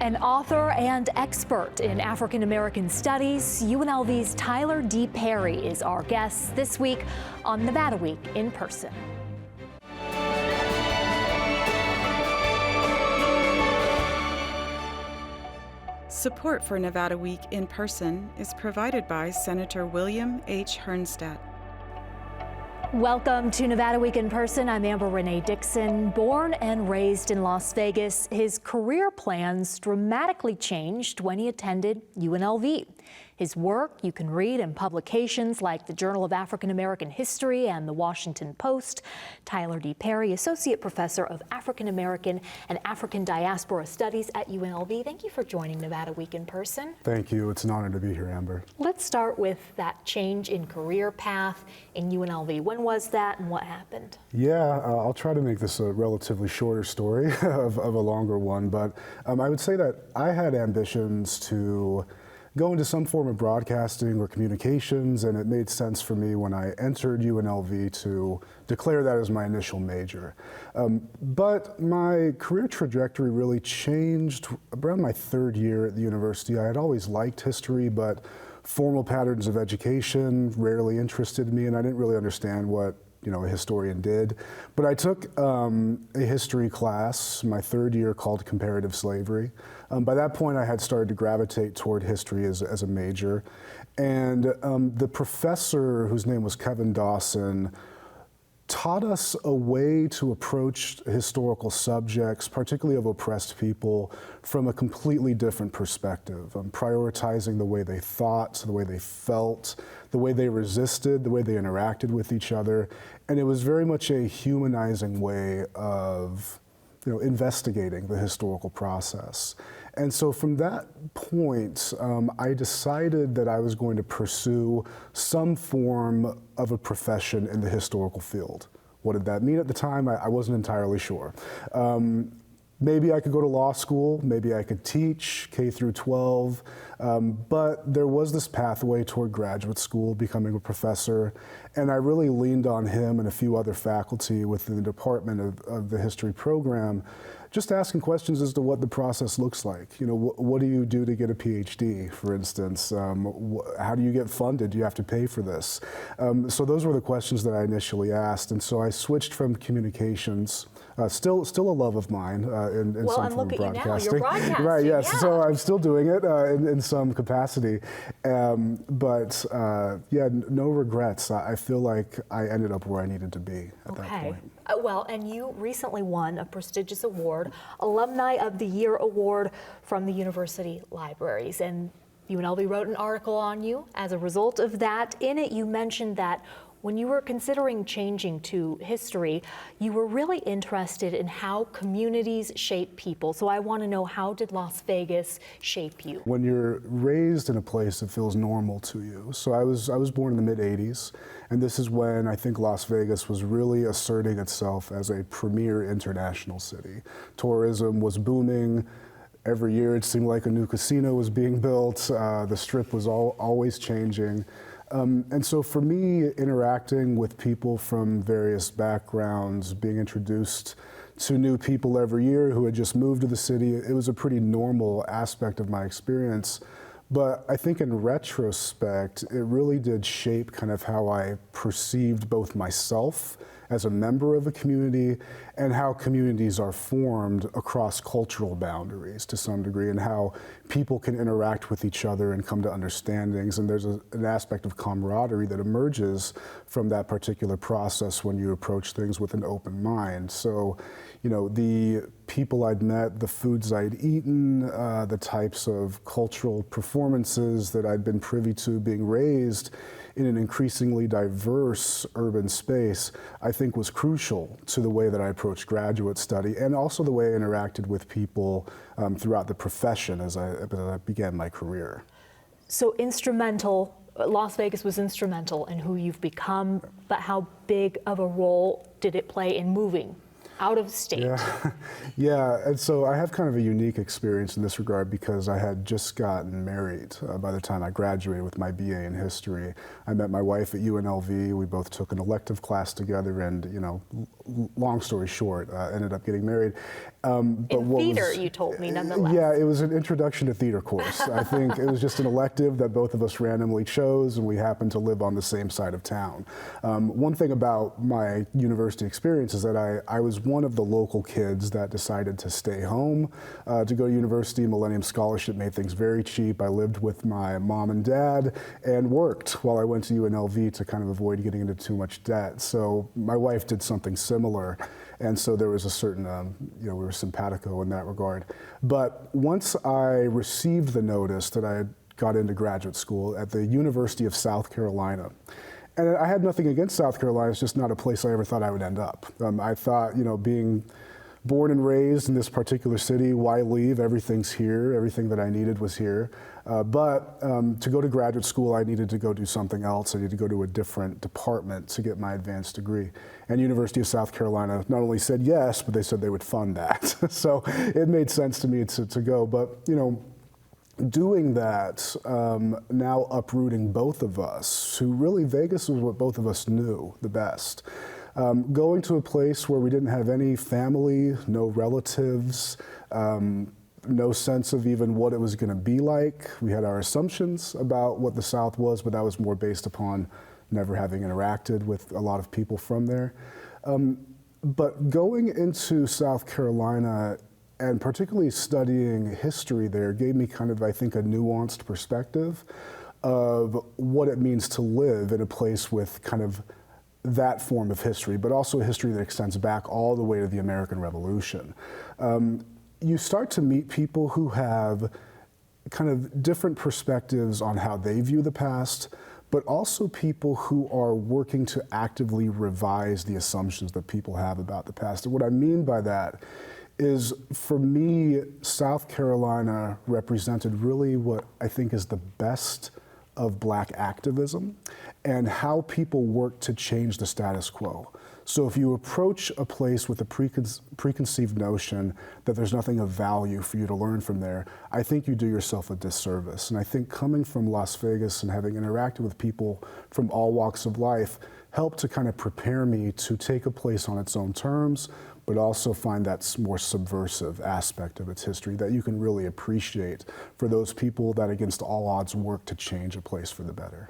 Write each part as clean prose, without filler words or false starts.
An author and expert in African American studies, UNLV's Tyler D. Parry is our guest this week on Nevada Week in Person. Support for Nevada Week in Person is provided by Senator William H. Hernstat. Welcome to Nevada Week in Person. I'm Amber Renee Dixon. Born and raised in Las Vegas, his career plans dramatically changed when he attended UNLV. His work you can read in publications like the Journal of African American History and the Washington Post. Tyler D. Parry, Associate Professor of African American and African Diaspora Studies at UNLV. Thank you for joining Nevada Week in Person. Thank you. It's an honor to be here, Amber. Let's start with that change in career path in UNLV. When was that and what happened? Yeah, I'll try to make this a relatively shorter story of a longer one, but I would say that I had ambitions to go into some form of broadcasting or communications, and it made sense for me when I entered UNLV to declare that as my initial major. But my career trajectory really changed around my third year at the university. I had always liked history, but formal patterns of education rarely interested me, and I didn't really understand what a historian did. But I took a history class my third year called Comparative Slavery. By that point, I had started to gravitate toward history as a major. And the professor, whose name was Kevin Dawson, taught us a way to approach historical subjects, particularly of oppressed people, from a completely different perspective, prioritizing the way they thought, the way they felt, the way they resisted, the way they interacted with each other. And it was very much a humanizing way of investigating the historical process. And so from that point, I decided that I was going to pursue some form of a profession in the historical field. What did that mean at the time? I wasn't entirely sure. Maybe I could go to law school, maybe I could teach K through 12, but there was this pathway toward graduate school, becoming a professor, and I really leaned on him and a few other faculty within the department of the history program, just asking questions as to what the process looks like. What do you do to get a PhD, for instance? How do you get funded? Do you have to pay for this? So those were the questions that I initially asked, and so I switched from communications, still a love of mine in some form of broadcasting. Well, and look at you now, you're broadcasting. Right, yes, yeah. So I'm still doing it in some capacity, but no regrets. I feel like I ended up where I needed to be at that point. Well, and you recently won a prestigious award, Alumni of the Year Award from the University Libraries. And UNLV wrote an article on you as a result of that. In it, you mentioned that when you were considering changing to history, you were really interested in how communities shape people. So I want to know, how did Las Vegas shape you? When you're raised in a place that feels normal to you. So I was born in the mid-'80s, and this is when I think Las Vegas was really asserting itself as a premier international city. Tourism was booming. Every year it seemed like a new casino was being built. The Strip was always changing. And so for me, interacting with people from various backgrounds, being introduced to new people every year who had just moved to the city, it was a pretty normal aspect of my experience. But I think in retrospect, it really did shape kind of how I perceived both myself as a member of a community and how communities are formed across cultural boundaries to some degree, and how people can interact with each other and come to understandings. And there's an aspect of camaraderie that emerges from that particular process when you approach things with an open mind. So, the people I'd met, the foods I'd eaten, the types of cultural performances that I'd been privy to being raised in an increasingly diverse urban space, I think was crucial to the way that I approached graduate study, and also the way I interacted with people throughout the profession as I began my career. So Las Vegas was instrumental in who you've become, but how big of a role did it play in moving out of state. Yeah, yeah, and so I have kind of a unique experience in this regard because I had just gotten married by the time I graduated with my BA in history. I met my wife at UNLV. We both took an elective class together, and long story short, ended up getting married. In theater, you told me, nonetheless. Yeah, it was an introduction to theater course. I think it was just an elective that both of us randomly chose, and we happened to live on the same side of town. One thing about my university experience is that I was one of the local kids that decided to stay home to go to university. Millennium Scholarship made things very cheap. I lived with my mom and dad and worked while I went to UNLV to kind of avoid getting into too much debt. So my wife did something similar. And so there was a certain, we were simpatico in that regard. But once I received the notice that I had got into graduate school at the University of South Carolina, and I had nothing against South Carolina, it's just not a place I ever thought I would end up. I thought, being born and raised in this particular city, why leave? Everything's here. Everything that I needed was here. But to go to graduate school, I needed to go do something else. I needed to go to a different department to get my advanced degree. And University of South Carolina not only said yes, but they said they would fund that. So it made sense to me to go. But, doing that, now uprooting both of us, who really Vegas was what both of us knew the best. Going to a place where we didn't have any family, no relatives, no sense of even what it was going to be like. We had our assumptions about what the South was, but that was more based upon never having interacted with a lot of people from there. But going into South Carolina and particularly studying history there gave me kind of, I think, a nuanced perspective of what it means to live in a place with kind of that form of history, but also a history that extends back all the way to the American Revolution. You start to meet people who have kind of different perspectives on how they view the past, but also people who are working to actively revise the assumptions that people have about the past. And what I mean by that is, for me, South Carolina represented really what I think is the best of Black activism and how people work to change the status quo. So if you approach a place with a preconceived notion that there's nothing of value for you to learn from there, I think you do yourself a disservice. And I think coming from Las Vegas and having interacted with people from all walks of life helped to kind of prepare me to take a place on its own terms, but also find that more subversive aspect of its history that you can really appreciate for those people that against all odds work to change a place for the better.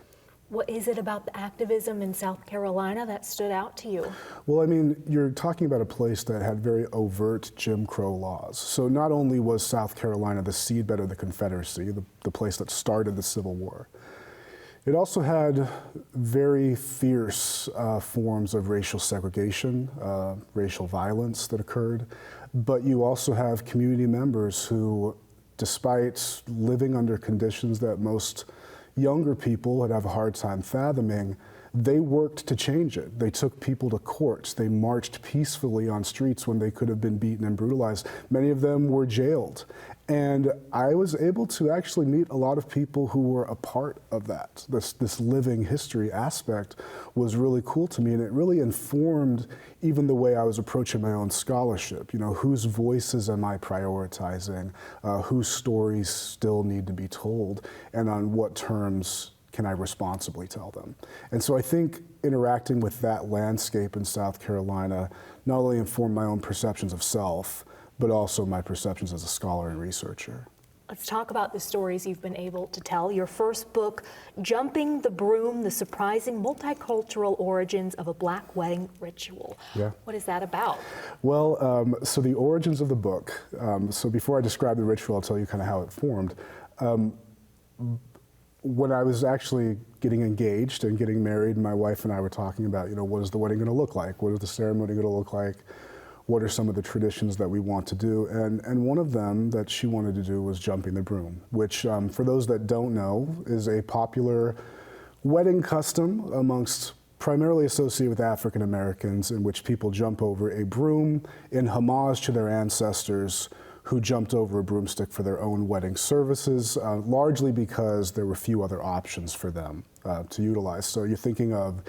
What is it about the activism in South Carolina that stood out to you? Well, I mean, you're talking about a place that had very overt Jim Crow laws. So not only was South Carolina the seedbed of the Confederacy, the place that started the Civil War, it also had very fierce forms of racial segregation, racial violence that occurred. But you also have community members who, despite living under conditions that most younger people would have a hard time fathoming, they worked to change it. They took people to courts. They marched peacefully on streets when they could have been beaten and brutalized. Many of them were jailed. And I was able to actually meet a lot of people who were a part of that. This living history aspect was really cool to me, and it really informed even the way I was approaching my own scholarship. Whose voices am I prioritizing? Whose stories still need to be told? And on what terms can I responsibly tell them? And so I think interacting with that landscape in South Carolina not only informed my own perceptions of self, but also my perceptions as a scholar and researcher. Let's talk about the stories you've been able to tell. Your first book, Jumping the Broom, The Surprising Multicultural Origins of a Black Wedding Ritual. Yeah. What is that about? Well, so the origins of the book, so before I describe the ritual, I'll tell you kind of how it formed. When I was actually getting engaged and getting married, my wife and I were talking about, what is the wedding going to look like? What is the ceremony going to look like? What are some of the traditions that we want to do? And one of them that she wanted to do was jumping the broom, which for those that don't know is a popular wedding custom amongst primarily associated with African Americans, in which people jump over a broom in homage to their ancestors who jumped over a broomstick for their own wedding services, largely because there were few other options for them to utilize. So you're thinking of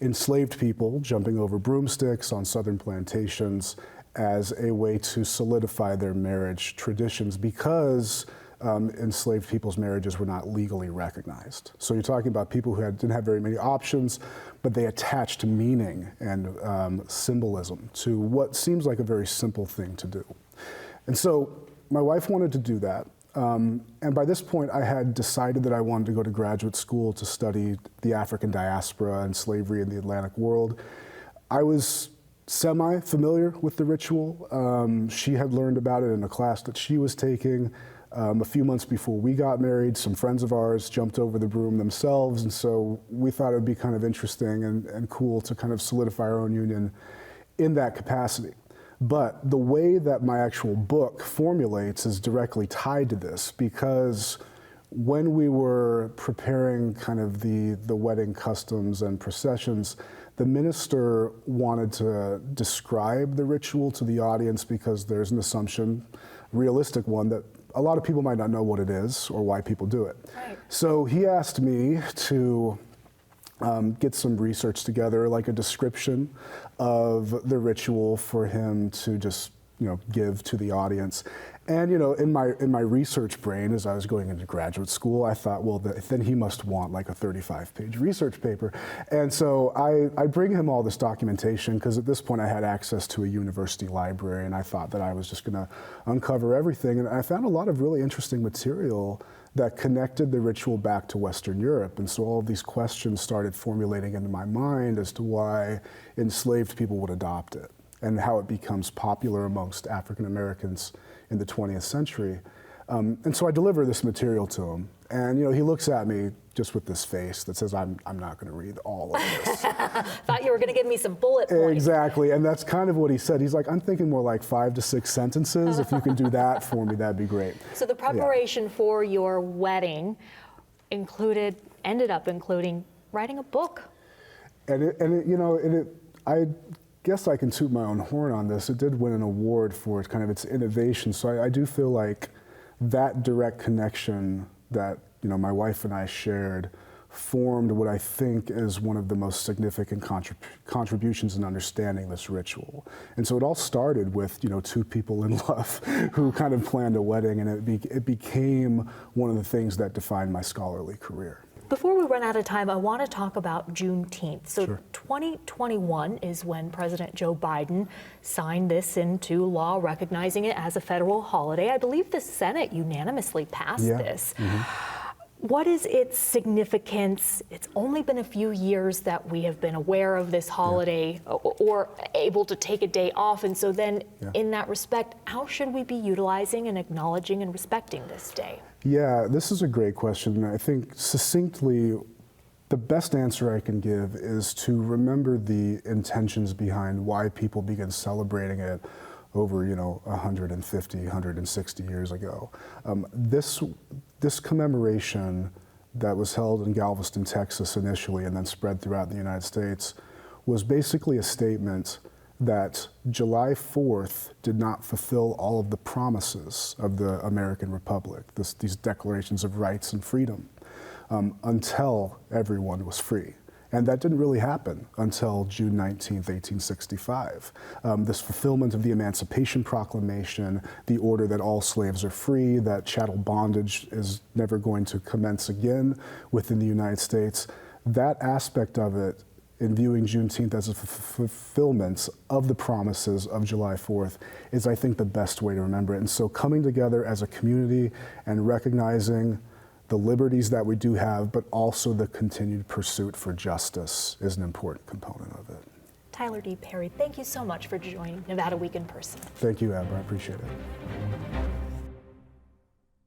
enslaved people jumping over broomsticks on southern plantations, as a way to solidify their marriage traditions because enslaved people's marriages were not legally recognized. So you're talking about people who didn't have very many options, but they attached meaning and symbolism to what seems like a very simple thing to do. And so my wife wanted to do that. And by this point, I had decided that I wanted to go to graduate school to study the African diaspora and slavery in the Atlantic world. I was semi-familiar with the ritual. She had learned about it in a class that she was taking. A few months before we got married, some friends of ours jumped over the broom themselves, and so we thought it would be kind of interesting and cool to kind of solidify our own union in that capacity. But the way that my actual book formulates is directly tied to this, because when we were preparing kind of the wedding customs and processions, the minister wanted to describe the ritual to the audience because there's an assumption, realistic one, that a lot of people might not know what it is or why people do it. Right. So he asked me to get some research together, like a description of the ritual for him to just, give to the audience. And, in my research brain, as I was going into graduate school, I thought, well, then he must want like a 35-page research paper. And so I bring him all this documentation because at this point I had access to a university library, and I thought that I was just going to uncover everything. And I found a lot of really interesting material that connected the ritual back to Western Europe. And so all of these questions started formulating into my mind as to why enslaved people would adopt it and how it becomes popular amongst African Americans in the 20th century. And so I deliver this material to him, and he looks at me just with this face that says, I'm not going to read all of this. Thought you were going to give me some bullet points. Exactly, and that's kind of what he said. He's like, I'm thinking more like 5 to 6 sentences. If you can do that for me, that'd be great. So the preparation for your wedding ended up including writing a book. I guess I can toot my own horn on this. It did win an award for kind of its innovation. So I do feel like that direct connection that my wife and I shared formed what I think is one of the most significant contributions in understanding this ritual. And so it all started with 2 people in love who kind of planned a wedding, and it became one of the things that defined my scholarly career. Before we run out of time, I want to talk about Juneteenth. So Sure. 2021 is when President Joe Biden signed this into law, recognizing it as a federal holiday. I believe the Senate unanimously passed this. Mm-hmm. What is its significance? It's only been a few years that we have been aware of this holiday or able to take a day off. And so then in that respect, how should we be utilizing and acknowledging and respecting this day? Yeah, this is a great question. I think succinctly, the best answer I can give is to remember the intentions behind why people began celebrating it over, 150, 160 years ago. This commemoration that was held in Galveston, Texas initially and then spread throughout the United States was basically a statement that July 4th did not fulfill all of the promises of the American Republic, these declarations of rights and freedom, until everyone was free. And that didn't really happen until June 19th, 1865. This fulfillment of the Emancipation Proclamation, the order that all slaves are free, that chattel bondage is never going to commence again within the United States, that aspect of it, in viewing Juneteenth as a fulfillment of the promises of July 4th, is, I think, the best way to remember it. And so coming together as a community and recognizing the liberties that we do have, but also the continued pursuit for justice is an important component of it. Tyler D. Parry, thank you so much for joining Nevada Week in Person. Thank you, Amber. I appreciate it.